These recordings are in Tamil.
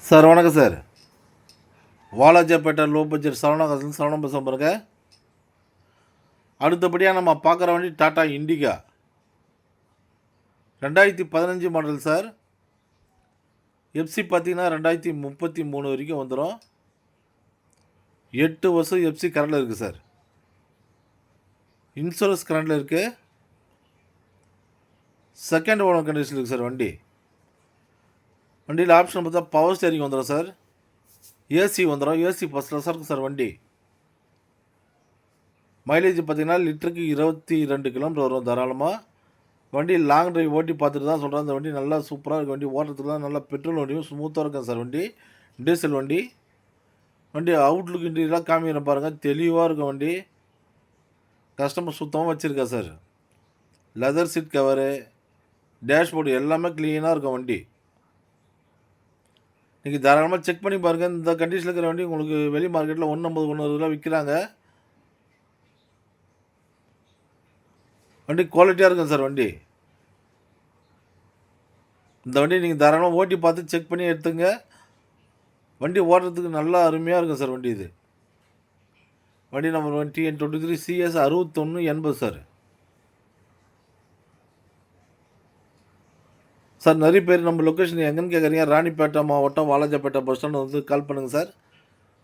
சார் வணக்கம் sir. Walajapet low budget Saravana bus பாருங்க. அடுத்தபடியாக நம்ம பார்க்குற வண்டி Tata Indica 2015 model sir. FC பார்த்தீங்கன்னா 2033 வரைக்கும் வந்துடும். 8 வருஷம் எஃப்சி கரண்டில் இருக்குது சார். இன்சூரன்ஸ் கரண்டில் இருக்குது. செகண்ட் ஓனர் கண்டிஷன் இருக்குது சார். வண்டியில் ஆப்ஷன் பார்த்தா பவர் ஸ்டேரிங் வந்துடும் சார். ஏசி வந்துடும். ஏசி ஃபஸ்ட் கிளாஸாக இருக்கும் சார் வண்டி. மைலேஜ் பார்த்தீங்கன்னா லிட்டருக்கு 22 கிலோமீட்டர் வரும் தாராளமாக. வண்டி லாங் டிரைவ் ஓட்டி பார்த்துட்டு தான் சொல்கிறேன். அந்த வண்டி நல்லா சூப்பராக இருக்குது. வண்டி ஓட்டுறதுக்குலாம் நல்லா பெட்ரோல் வண்டியும் ஸ்மூத்தாக இருக்கும் சார். வண்டி டீசல் வண்டி. அவுட்லுக் இன்டீரியர்லாம் காமிக்கிறேன் பாருங்கள். தெளிவாக இருக்கும் வண்டி. கஸ்டமர் சுத்தமாக வச்சுருக்கா sir. Leather seat cover, dashboard எல்லாமே க்ளீனாக இருக்கும் வண்டி. நீங்கள் தாராளமாக செக் பண்ணி பாருங்கள். இந்த கண்டிஷனில் இருக்கிற வண்டி உங்களுக்கு வெளி மார்க்கெட்டில் 150 விற்கிறாங்க. வண்டி குவாலிட்டியாக இருக்கும் சார். இந்த வண்டி நீங்கள் தாராளமாக ஓட்டி பார்த்து செக் பண்ணி எடுத்துங்க. வண்டி ஓட்டுறதுக்கு நல்லா அருமையாக இருக்கும் சார். வண்டி number TN23 CS 6180 sir. Sir நிறைய பேர் நம்ம லொக்கேஷன் எங்கன்னு கேட்குறீங்க. ராணிப்பேட்டை மாவட்டம் வாலாஜாப்பேட்டை பஸ் ஸ்டாண்ட் வந்து கால் பண்ணுங்கள் சார்.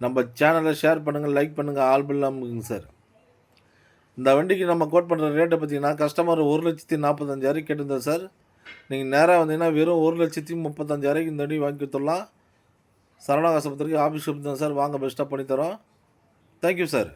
நம்ம சேனலை ஷேர் பண்ணுங்கள், லைக் பண்ணுங்கள், ஆல் பெல் அமுக்குங்க சார். இந்த வண்டிக்கு நம்ம கோட் பண்ணுற ரேட்டை பார்த்தீங்கன்னா கஸ்டமர் 1,45,000 கேட்டிருந்தார் சார். நீங்கள் நேராக வந்தீங்கன்னா வெறும் 1,35,000 இந்த வண்டி வாங்கி கொடுத்துடலாம். சரவணா ஆஸ்பத்திரிக்கு ஆஃபீஸ் தான் சார். வாங்க பெஸ்ட்டாக பண்ணித்தரோம். Thank you sir.